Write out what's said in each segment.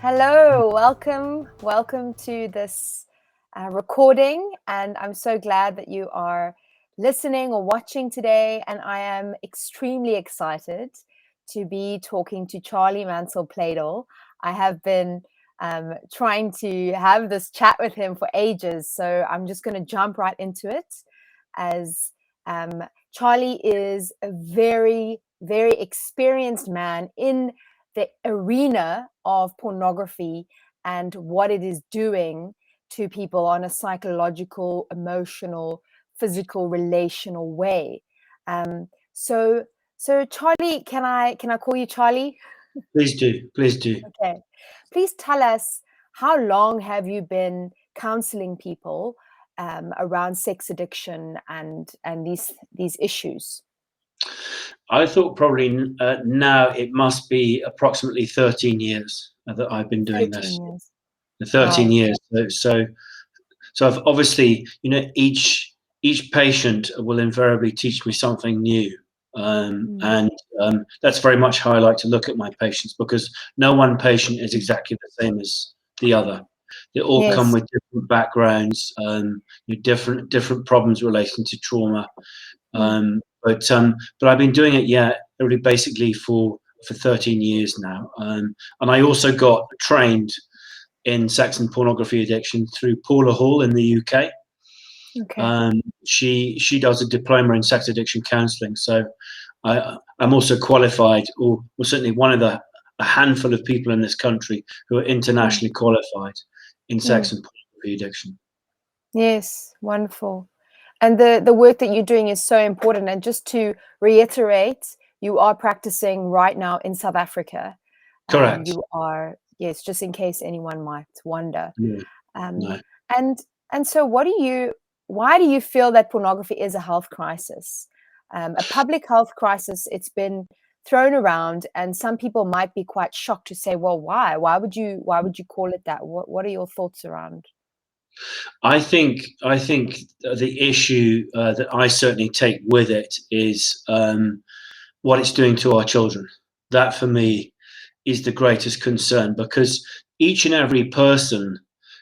Hello, welcome to this recording, and I'm so glad that you are listening or watching today. And I am extremely excited to be talking to Charlie Mansel-Pleydell. I have been trying to have this chat with him for ages, so I'm just going to jump right into it. As Charlie is a very, very experienced man in the arena of pornography and what it is doing to people on a psychological, emotional, physical, relational way. So Charlie, can I call you Charlie? Please do, please do. Okay. Please tell us, how long have you been counseling people around sex addiction and these issues? I thought probably now it must be approximately 13 years that I've been doing 13 this. years. 13 Wow. years. So I've obviously, each patient will invariably teach me something new. Mm. And that's very much how I like to look at my patients, because no one patient is exactly the same as the other. They all come Yes. with different backgrounds, different problems relating to trauma. Mm. But I've been doing it, really basically for 13 years now. And I also got trained in sex and pornography addiction through Paula Hall in the UK. Okay. She does a diploma in sex addiction counselling, so I'm also qualified, or certainly one of a handful of people in this country who are Mm. internationally qualified in sex Mm. and pornography addiction. Yes, wonderful. And the work that you're doing is so important. And just to reiterate, you are practicing right now in South Africa. Correct. You are, yes, just in case anyone might wonder. No, Um, no. and so why do you feel that pornography is a health crisis? A public health crisis. It's been thrown around, and some people might be quite shocked to say, well, why? Why would you call it that? What are your thoughts around? I think the issue that I certainly take with it is what it's doing to our children. That for me is the greatest concern, because each and every person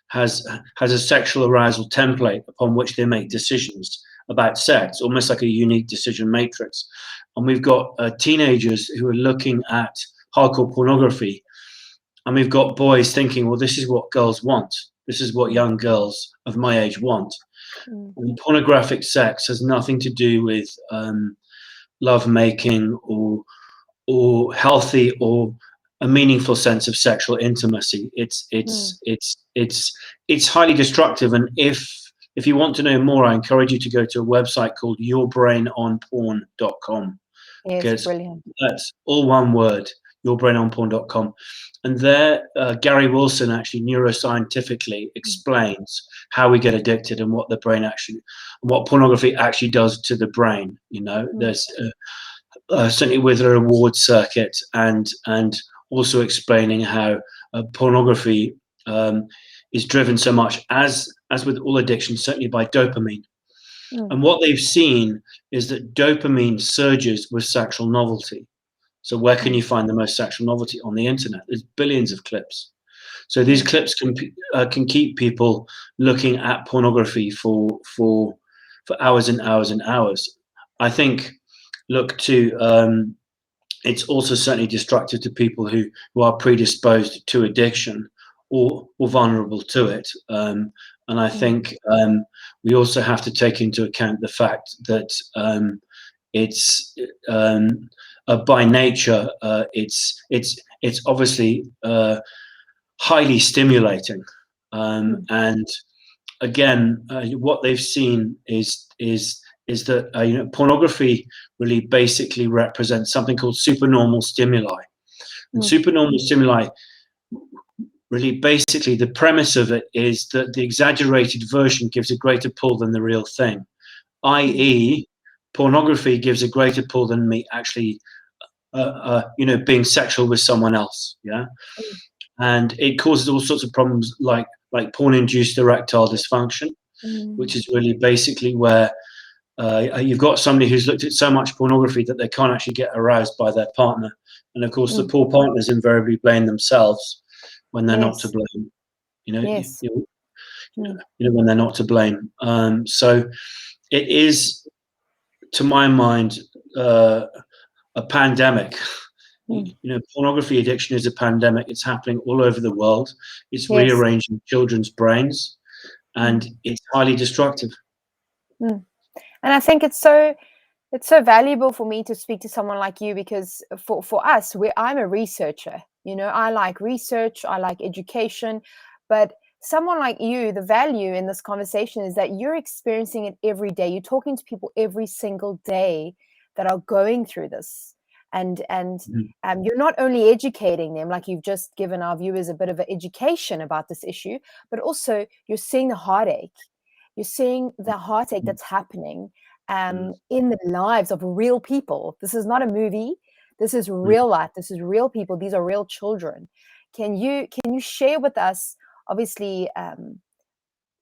has a sexual arousal template upon which they make decisions about sex, almost like a unique decision matrix. And we've got teenagers who are looking at hardcore pornography, and we've got boys thinking, well, this is what girls want. This is what Mm. young girls of my age want. Mm. And pornographic sex has nothing to do with love making or healthy or a meaningful sense of sexual intimacy. Mm. It's highly destructive. And if you want to know more, I encourage you to go to a website called yourbrainonporn.com, Yes, because brilliant. that's all one word, yourbrainonporn.com. And there, Gary Wilson actually neuroscientifically Mm. explains how we get addicted and what the brain actually, what pornography actually does to the brain. Mm. There's certainly with a reward circuit, and also explaining how pornography is driven so much, as with all addictions, certainly by dopamine. Mm. And what they've seen is that dopamine surges with sexual novelty. So where can Mm. you find the most sexual novelty? On the internet. There's billions of clips. So these Mm. clips can keep people looking at pornography for hours and hours and hours. I think, look to it's also certainly destructive to people who are predisposed to addiction or vulnerable to it. And I Mm. think we also have to take into account the fact that it's by nature it's obviously highly stimulating, Mm. and again, what they've seen is that pornography really basically represents something called supernormal stimuli, and Mm. supernormal stimuli really basically the premise of it is that the exaggerated version gives a greater pull than the real thing, Mm. i.e., pornography gives a greater pull than me actually, being sexual with someone else. Yeah, Mm. and it causes all sorts of problems like porn-induced erectile dysfunction, which Mm. is really basically where you've got somebody who's looked at so much pornography that they can't actually get aroused by their partner, and of course the Mm. poor partners invariably blame themselves when they're not to Yes. blame. You know, Yes. Mm. when they're not to blame. So it is, to my mind, a pandemic. Mm. Pornography addiction is a pandemic. It's happening all over the world. It's Yes. rearranging children's brains, Mm. and it's highly destructive. Mm. And I think it's so valuable for me to speak to someone like you, because for us, I'm a researcher. I like research, I like education, but someone like you, the value in this conversation is that you're experiencing it every day. You're talking to people every single day that are going through this, and Mhm. you're not only educating them, like you've just given our viewers a bit of an education about this issue, but also you're seeing the heartache. You're seeing the heartache that's happening in the lives of real people. This is not a movie. This is real life. This is real people. These are real children. Can you share with us, obviously,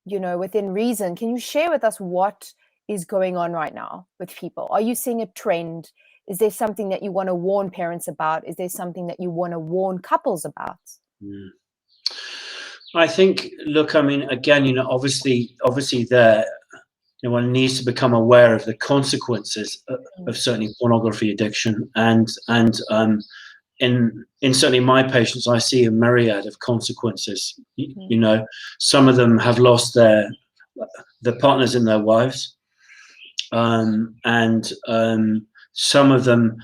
within reason, can you share with us what is going on right now with people? Are you seeing a trend? Is there something that you want to warn parents about? Is there something that you want to warn couples about? Mm. I think, look, I mean, again, obviously, there, one needs to become aware of the consequences of certainly pornography addiction, and in certainly my patients, I see a myriad of consequences. Some of them have lost their partners and their wives, and some of them,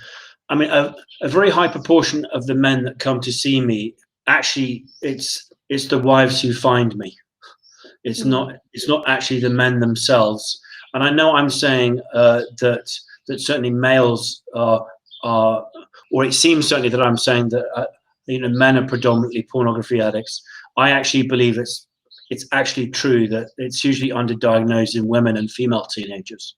I mean, a very high proportion of the men that come to see me, actually, it's the wives who find me. It's not actually the men themselves. And I know I'm saying that certainly males are, or it seems certainly that I'm saying that men are predominantly pornography addicts. I actually believe it's actually true that it's usually underdiagnosed in women and female teenagers.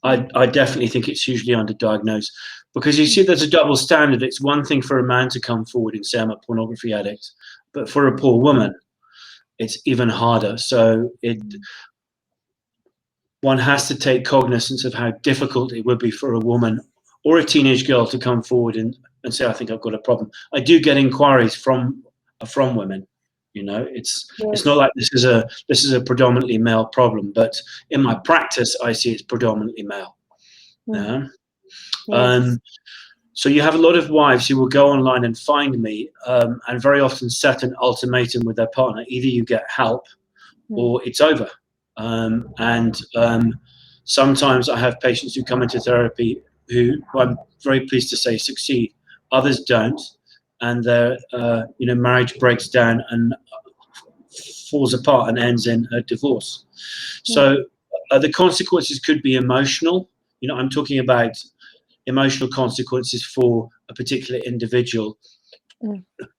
I definitely think it's usually underdiagnosed, because you see there's a double standard. It's one thing for a man to come forward and say I'm a pornography addict, but for a poor woman, it's even harder. So one has to take cognizance of how difficult it would be for a woman or a teenage girl to come forward and say, I think I've got a problem. I do get inquiries from women. It's not like this is a predominantly male problem, but in my practice, I see it's predominantly male. Yeah. Yes. So you have a lot of wives who will go online and find me, and very often set an ultimatum with their partner: either you get help or it's over. And sometimes I have patients who come into therapy who I'm very pleased to say succeed. Others don't, and their marriage breaks down and falls apart and ends in a divorce. So the consequences could be emotional. I'm talking about emotional consequences for a particular individual,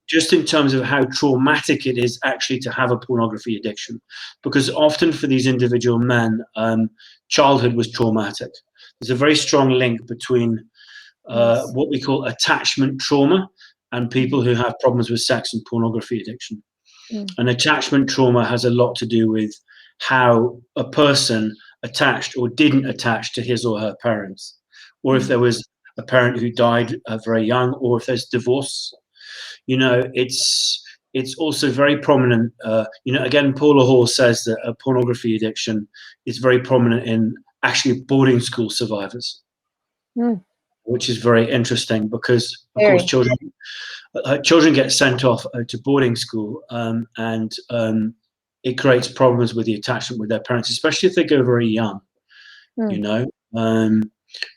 just in terms of how traumatic it is actually to have a pornography addiction. Because often for these individual men, childhood was traumatic. There's a very strong link between what we call attachment trauma and people who have problems with sex and pornography addiction. And attachment trauma has a lot to do with how a person attached or didn't attach to his or her parents, or if there was a parent who died very young, or if there's divorce. It's also very prominent. Again, Paula Hall says that pornography addiction is very prominent in actually boarding school survivors, which is very interesting because, of course, children get sent off to boarding school, and it creates problems with the attachment with their parents, especially if they go very young.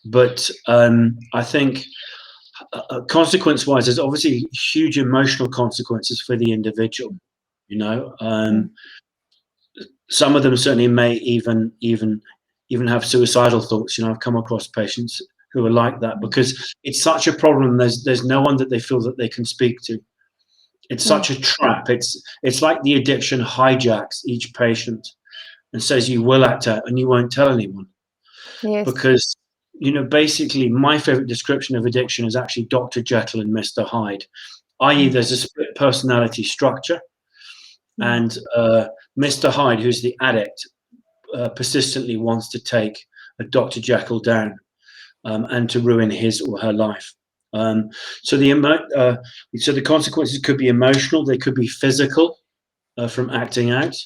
But I think consequence-wise, there's obviously huge emotional consequences for the individual. Some of them certainly may even have suicidal thoughts. I've come across patients who are like that because it's such a problem. There's no one that they feel that they can speak to. It's such a trap. It's like the addiction hijacks each patient and says you will act out and you won't tell anyone. Because basically my favorite description of addiction is actually Dr. Jekyll and Mr. Hyde, i.e. there's a split personality structure, and Mr. Hyde, who's the addict, persistently wants to take a Dr. Jekyll down, and to ruin his or her life. So so the consequences could be emotional, they could be physical, from acting out.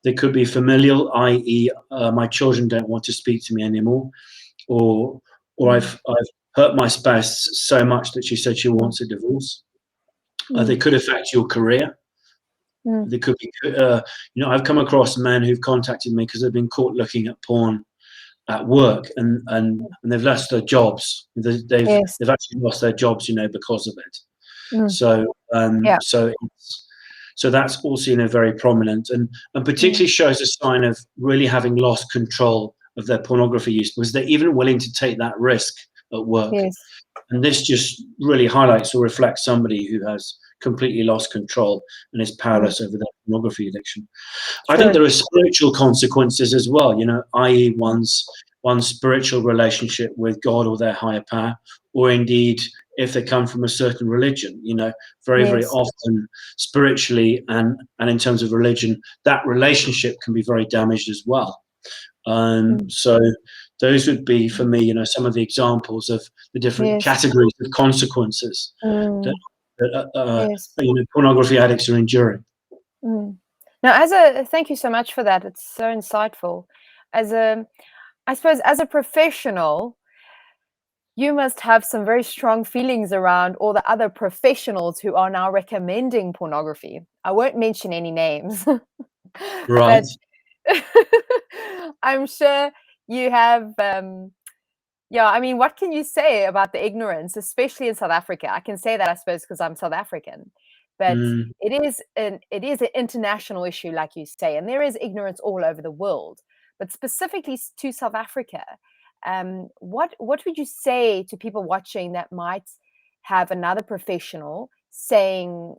They could be familial, i.e., my children don't want to speak to me anymore, or I've hurt my spouse so much that she said she wants a divorce. They could affect your career. They could be, I've come across men who've contacted me because they've been caught looking at porn at work, and they've lost their jobs. Yes. They've actually lost their jobs, because of it. Mm. So Yeah. so that's also very prominent, and particularly shows a sign of really having lost control of their pornography use, because they're even willing to take that risk at work. Yes. And this just really highlights or reflects somebody who has completely lost control and is powerless over their pornography addiction. I think True. there are spiritual consequences as well, i.e., one's spiritual relationship with God or their higher power, or indeed if they come from a certain religion. Very, very Yes. often spiritually and in terms of religion, that relationship can be very damaged as well. So those would be, for me, some of the examples of the different Yes. categories of consequences that, Mm. Yes. pornography addicts are enduring. Mm. Now, thank you so much for that. It's so insightful. I suppose, as a professional, you must have some very strong feelings around all the other professionals who are now recommending pornography. I won't mention any names, Right. but I'm sure you have. Yeah, I mean, what can you say about the ignorance, especially in South Africa? I can say that, I suppose, because I'm South African, but Mm. it is an international issue, like you say, and there is ignorance all over the world, but specifically to South Africa. What would you say to people watching that might have another professional saying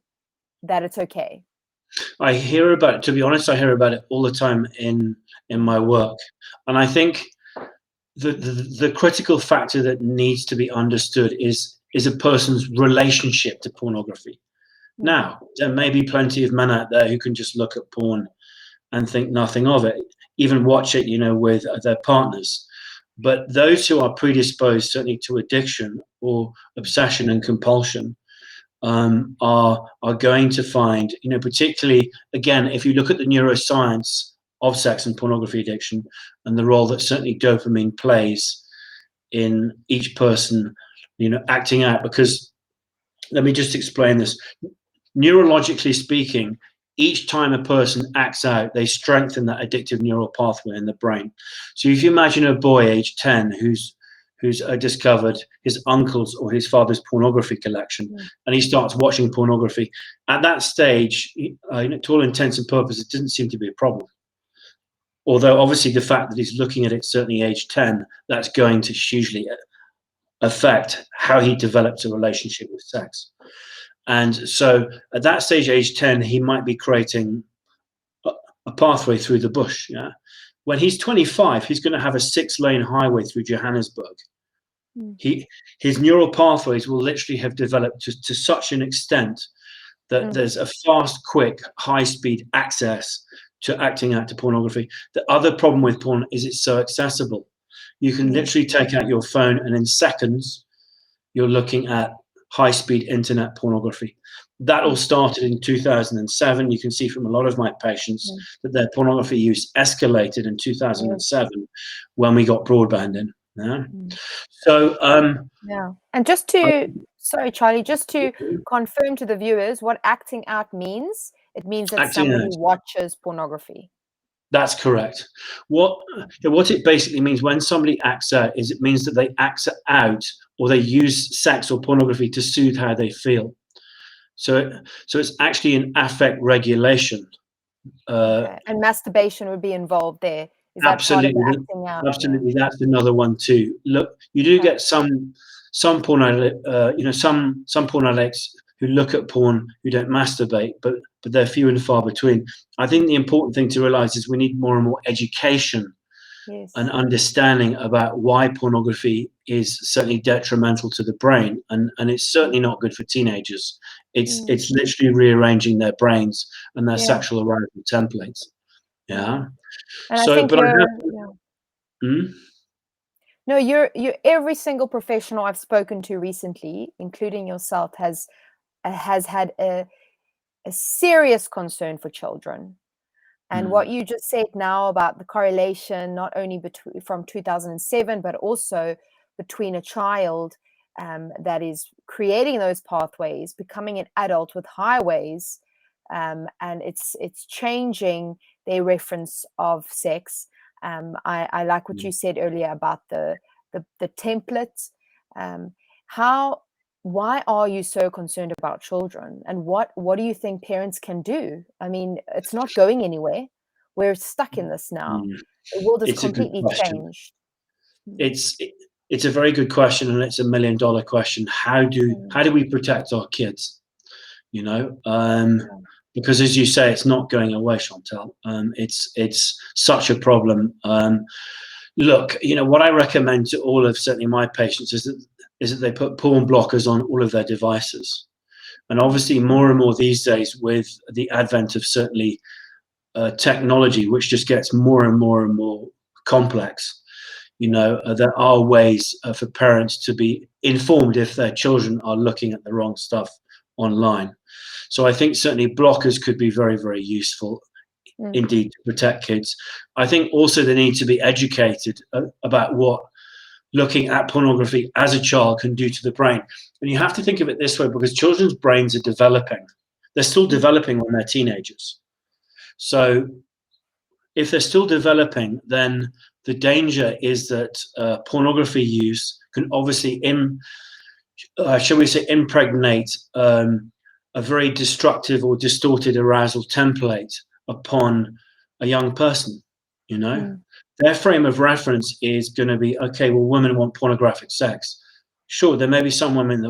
that it's okay? To be honest, I hear about it all the time in my work. And I think the critical factor that needs to be understood is a person's relationship to pornography. Mm. Now, there may be plenty of men out there who can just look at porn and think nothing of it, even watch it, with their partners. But those who are predisposed, certainly to addiction or obsession and compulsion, are going to find, particularly, again, if you look at the neuroscience of sex and pornography addiction and the role that certainly dopamine plays in each person, acting out. Because let me just explain this. Neurologically speaking, each time a person acts out, they strengthen that addictive neural pathway in the brain. So if you imagine a boy aged 10 who's discovered his uncle's or his father's pornography collection, and he starts watching pornography, at that stage, to all intents and purposes, it doesn't seem to be a problem. Although obviously the fact that he's looking at it, certainly age 10, that's going to hugely affect how he develops a relationship with sex. And so at that stage, age 10, he might be creating a pathway through the bush. Yeah. When he's 25, he's going to have a 6-lane highway through Johannesburg. His neural pathways will literally have developed to such an extent that there's a fast, quick, high-speed access to acting out to pornography. The other problem with porn is it's so accessible. You can literally take out your phone and in seconds, you're looking at high-speed internet pornography. That all started in 2007. You can see from a lot of my patients that their pornography use escalated in 2007 when we got broadband in. Yeah. So, Yeah. And sorry, Charlie, just to confirm to the viewers what acting out means, it means that acting somebody out. watches pornography. That's correct. What it basically means when somebody acts out is it means that they act out or they use sex or pornography to soothe how they feel. So it's actually an affect regulation. Okay. And masturbation would be involved there. Is that part of the Absolutely, acting out? absolutely. That's another one too. Look, you do get some porn, some porn addicts who look at porn who don't masturbate, but they're few and far between. I think the important thing to realize is we need more and more education and understanding about why pornography is certainly detrimental to the brain, and it's certainly not good for teenagers. It's literally rearranging their brains and their sexual arousal templates. Yeah. And I So, think but I you're, have. Hmm? No, you're every single professional I've spoken to recently, including yourself, has had a serious concern for children. And what Mm, you just said now about the correlation, not only between from 2007, but also between a child that is creating those pathways, becoming an adult with highways, and it's changing their reference of sex. I like what mm. you said earlier about the template. Um, how why are you so concerned about children, and what do you think parents can do? I mean, it's not going anywhere. We're stuck in this now. Mm. The world has It's a good completely question. changed. Mm, It's it's a very good question, and it's $1 million question. mm, How do we protect our kids? You know, yeah, because as you say, it's not going away, Chantelle. It's such a problem. Look, what I recommend to all of certainly my patients is that they put porn blockers on all of their devices. And mm, obviously, more and more these days, with the advent of certainly technology, which just gets more and more and more complex, mm, there are ways for parents to be informed if their children are looking at the wrong stuff online. So I think certainly blockers could be very, very useful mm, indeed to protect kids. I think also they need to be educated about what looking at pornography as a child can do to the brain. And you have to think of it this way, because children's brains are developing. They're still mm, developing when they're teenagers. So if they're still developing, then the danger is that pornography use can obviously, shall we say, impregnate a very destructive or distorted arousal template upon a young person. You know, mm, their frame of reference is going to be, okay, well, women want pornographic sex. Sure, there may be some women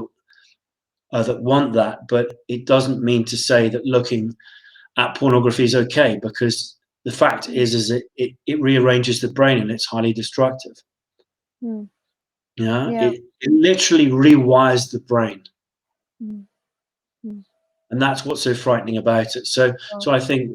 that want that, but it doesn't mean to say that looking at pornography is okay, because the fact mm, is it rearranges the brain and it's highly destructive. mm. Yeah, Yeah. it literally rewires the brain, Mm, mm, and that's what's so frightening about it. So, oh, so I think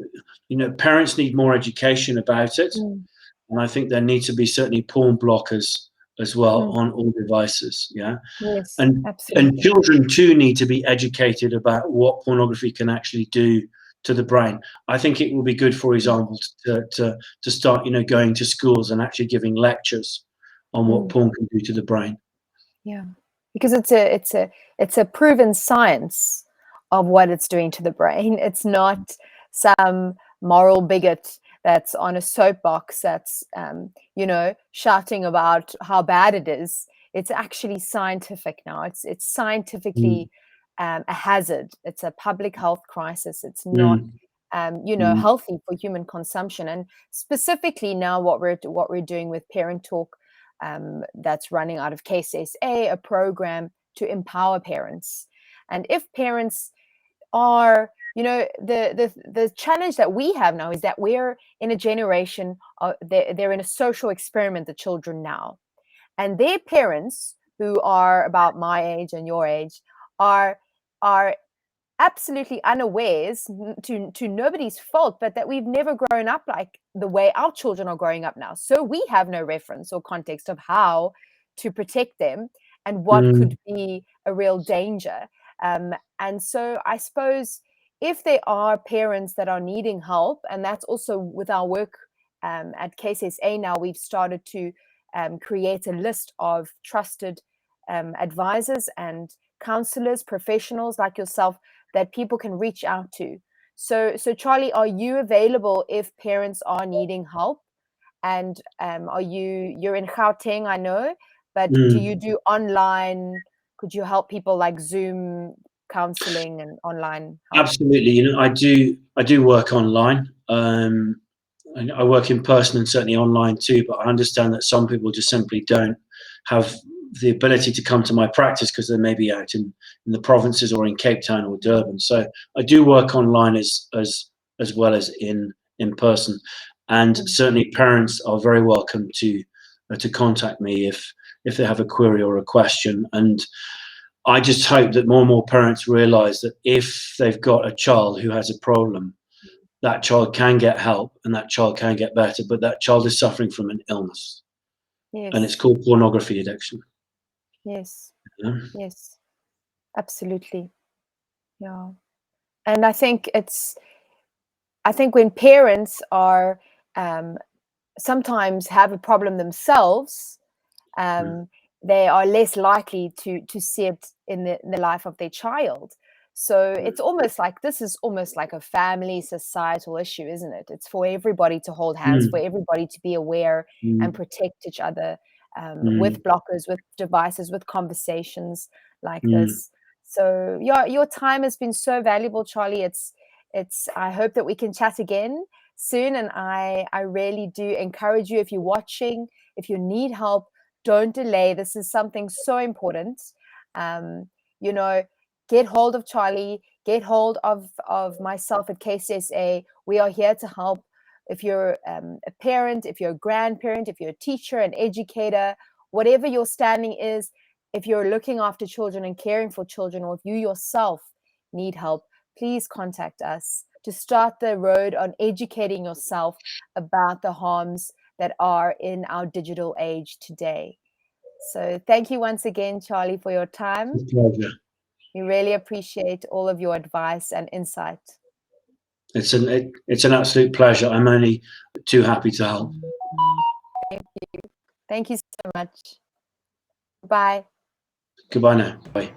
parents need more education about it, mm, and I think there need to be certainly porn blockers as well mm. on all devices. Yeah, Yes, and absolutely. children too need to be educated about what pornography can actually do to the brain. I think it will be good, for Mm, example, to start going to schools and actually giving lectures on what mm. porn can do to the brain. Yeah, because it's a proven science of what it's doing to the brain. It's not some moral bigot that's on a soapbox that's shouting about how bad it is. It's actually scientific now. It's Mm, scientifically a hazard. It's a public health crisis. It's not mm, mm, healthy for human consumption. And specifically now, what we're doing with Parent Talk, that's running out of KSSA, a program to empower parents. And if parents are, the challenge that we have now is that we're in a generation, they're in a social experiment, the children now, and their parents, who are about my age and your age, are absolutely unawares, to nobody's fault, but that we've never grown up like the way our children are growing up now. So we have no reference or context of how to protect them and what mm, could be a real danger. And so I suppose if there are parents that are needing help, and that's also with our work at KSSA now, we've started to create a list of trusted advisors and counselors, professionals like yourself, that people can reach out to. So Charlie, are you available if parents are needing help? And you're in Gauteng, I know, but do you mm. do online? Could you help people like Zoom counseling and online help? Absolutely. I do work online. I work in person and certainly online too, but I understand that some people just simply don't have the ability to come to my practice because they may be out in the provinces or in Cape Town or Durban. So I do work online as well as in person, and Mm, certainly parents are very welcome to contact me if they have a query or a question. And I just hope that more and more parents realize that if they've got a child who has a problem, that child can get help and that child can get better, but that child is suffering from an illness. and it's Yes. called pornography addiction. Yes. You know? Yes. Absolutely. Yeah. And I think when parents are sometimes have a problem themselves, they are less likely to see it in the life of their child. So it's almost like this is almost like a family societal issue, isn't it? It's for everybody to hold hands, for Mm, everybody to be aware and mm, protect each other mm, with blockers, with devices, with conversations like mm. this. So your time has been so valuable, Charlie. It's I hope that we can chat again soon. And I really do encourage you, if you're watching, if you need help, don't delay. This is something so important. Um, you know, get hold of Charlie, get hold of myself at KCSA. We are here to help. If you're a parent, if you're a grandparent, if you're a teacher, an educator, whatever your standing is, if you're looking after children and caring for children, or if you yourself need help, please contact us to start the road on educating yourself about the harms that are in our digital age today. So thank you once again, Charlie, for your time. It's a pleasure. We really appreciate all of your advice and insight. It's an absolute pleasure. I'm only too happy to help. Thank you. Thank you so much. Bye. Goodbye now. Bye.